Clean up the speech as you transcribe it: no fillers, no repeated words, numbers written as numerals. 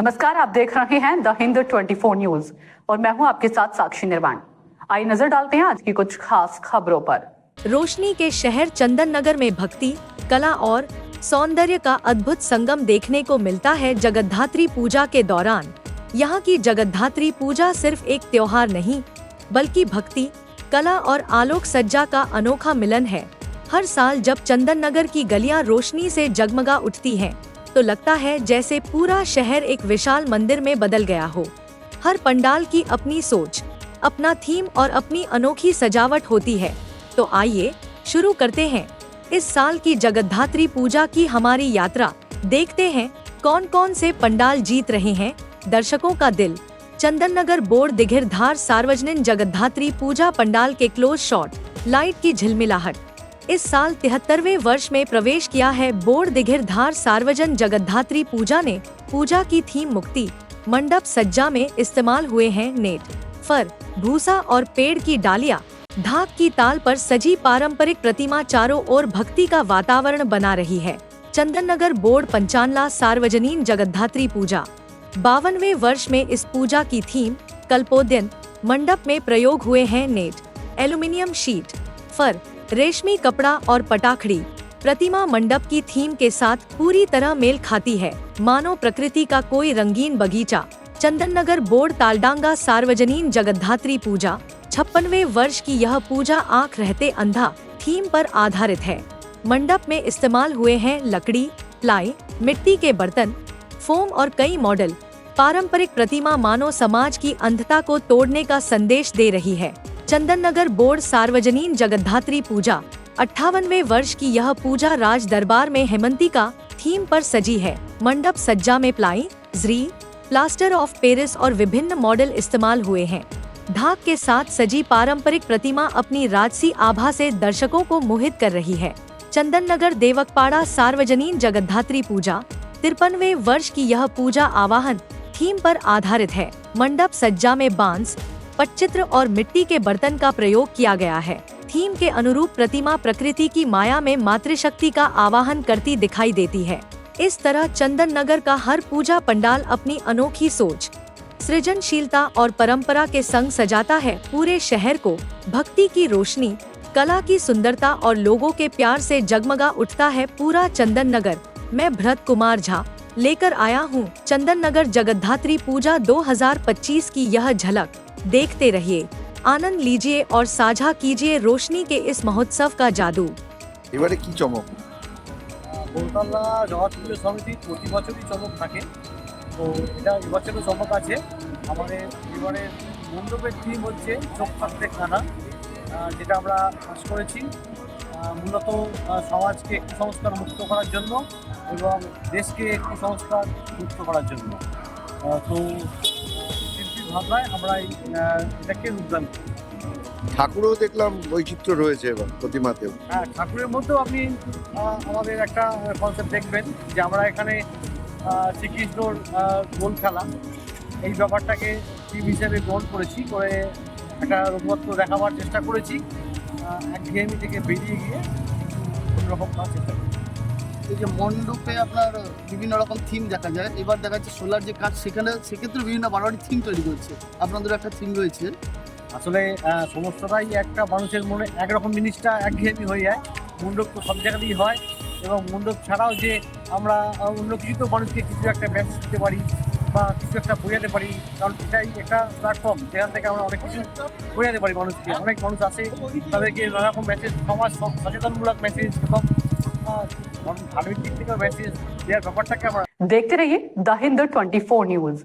नमस्कार, आप देख रहे हैं द हिंद 24 न्यूज और मैं हूं आपके साथ साक्षी निर्वाण। आइए नजर डालते हैं आज की कुछ खास खबरों पर। रोशनी के शहर चंदन नगर में भक्ति, कला और सौंदर्य का अद्भुत संगम देखने को मिलता है जगद्धात्री पूजा के दौरान। यहाँ की जगद्धात्री पूजा सिर्फ एक त्योहार नहीं, बल्कि भक्ति, कला और आलोक सज्जा का अनोखा मिलन है। हर साल जब चंदन नगर की गलियां रोशनी से जगमगा उठती हैं, तो लगता है जैसे पूरा शहर एक विशाल मंदिर में बदल गया हो। हर पंडाल की अपनी सोच, अपना थीम और अपनी अनोखी सजावट होती है। तो आइए शुरू करते हैं इस साल की जगद्धात्री पूजा की हमारी यात्रा। देखते हैं कौन कौन से पंडाल जीत रहे हैं दर्शकों का दिल। चंदन नगर बोर्ड दिघिर धार सार्वजनिक जगद्धात्री पूजा पंडाल के क्लोज शॉट, लाइट की झिलमिलाहट। इस साल 73वें वर्ष में प्रवेश किया है बोर्ड दिघिर धार सार्वजनिक जगद्धात्री पूजा ने। पूजा की थीम मुक्ति, मंडप सज्जा में इस्तेमाल हुए हैं नेट, फर, भूसा और पेड़ की डालियां। ढाक की ताल पर सजी पारंपरिक प्रतिमा चारों ओर भक्ति का वातावरण बना रही है। चंदन नगर बोर्ड पंचानला सार्वजनीन जगद्धात्री पूजा 52वें वर्ष में इस पूजा की थीम कल्पोद्यन। मंडप में प्रयोग हुए हैं नेट, एल्यूमिनियम शीट, फर, रेशमी कपड़ा और पटाखड़ी। प्रतिमा मंडप की थीम के साथ पूरी तरह मेल खाती है, मानो प्रकृति का कोई रंगीन बगीचा। चंदन नगर बोर्ड तालडांगा सार्वजनीन जगद्धात्री पूजा 56वें वर्ष की यह पूजा आँख रहते अंधा थीम पर आधारित है। मंडप में इस्तेमाल हुए हैं लकड़ी, प्लाई, मिट्टी के बर्तन, फोम और कई मॉडल। पारंपरिक प्रतिमा मानो समाज की अंधता को तोड़ने का संदेश दे रही है। चंदन नगर बोर्ड सार्वजनीन जगद्धात्री पूजा 58वें वर्ष की यह पूजा राज दरबार में हेमंतिका थीम पर सजी है। मंडप सज्जा में ply, zari, plaster of Paris और विभिन्न मॉडल इस्तेमाल हुए हैं। ढाक के साथ सजी पारंपरिक प्रतिमा अपनी राजसी आभा से दर्शकों को मोहित कर रही है। चंदन नगर देवकपाड़ा सार्वजनीन जगद्धात्री पूजा 53वें वर्ष की यह पूजा आवाहन थीम पर आधारित है। मंडप सज्जा में बांस, पटचित्र और मिट्टी के बर्तन का प्रयोग किया गया है। थीम के अनुरूप प्रतिमा प्रकृति की माया में मातृशक्ति का आवाहन करती दिखाई देती है। इस तरह चंदन नगर का हर पूजा पंडाल अपनी अनोखी सोच, सृजनशीलता और परंपरा के संग सजाता है पूरे शहर को। भक्ति की रोशनी, कला की सुंदरता और लोगों के प्यार से जगमगा उठता है पूरा चंदन नगर। मैं भरत कुमार झा लेकर आया हूँ चंदन नगर जगद्धात्री पूजा 2025 की यह झलक। देखते रहिए, आनंद लीजिए और साझा कीजिए रोशनी के इस महोत्सव का जादू। এবারে কি চমক? বোলতলা জগৎ পুজো সমিতি প্রতি বছরই চমক থাকে, তো এটা এবছরও চমক আছে। আমাদের এবারে মণ্ডপের থিম হচ্ছে চোখ থাকতে কানা, যেটা আমরা পাস করেছি মূলত সমাজকে কুসংস্কার মুক্ত করার জন্য এবং দেশকে কুসংস্কার মুক্ত করার জন্য। তো শিল্পীর ভাবনায় আমরা এটাকে রূপদান করি। ঠাকুরও দেখলাম বৈচিত্র্য রয়েছে এবার প্রতিমাতেও। হ্যাঁ, ঠাকুরের মধ্যেও আপনি আমাদের একটা কনসেপ্ট দেখবেন যে আমরা এখানে শ্রীকৃষ্ণর গোল খেলা এই ব্যাপারটাকে থিম হিসেবে গ্রহণ করেছি, করে একটা রূপত্ব দেখাবার চেষ্টা করেছি। একঘেয়েমি থেকে বেরিয়ে গিয়ে অন্যরকম করার চেষ্টা করেছি। এই যে মণ্ডপে আপনার বিভিন্ন রকম থিম দেখা যায়, এবার দেখা যাচ্ছে সোলার যে কাজ, সেক্ষেত্রে বিভিন্ন বারোয়ারি থিম তৈরি করছে। আপনাদের একটা থিম রয়েছে। আসলে সমস্তটাই একটা মানুষের মনে একরকম জিনিসটা একঘেয়েমি হয়ে যায়। মণ্ডপ তো সব জায়গাতেই হয় এবং মণ্ডপ ছাড়াও যে আমরা অন্য কিছু তো মানুষকে কিছু একটা মেসেজ দিতে পারি বা কিছু একটা বোঝাতে পারি, কারণ এটাই একটা প্ল্যাটফর্ম যেখান থেকে আমরা অনেক কিছু বোঝাতে পারি মানুষকে। অনেক মানুষ আসে, তাদেরকে নানারকম মেসেজ, সমাজ সচেতনমূলক মেসেজ এবং ধার্মিক দিক থেকে মেসেজ দেওয়ার ব্যাপারটাকে আমরা। देखते रहिए द हिंद 24 न्यूज।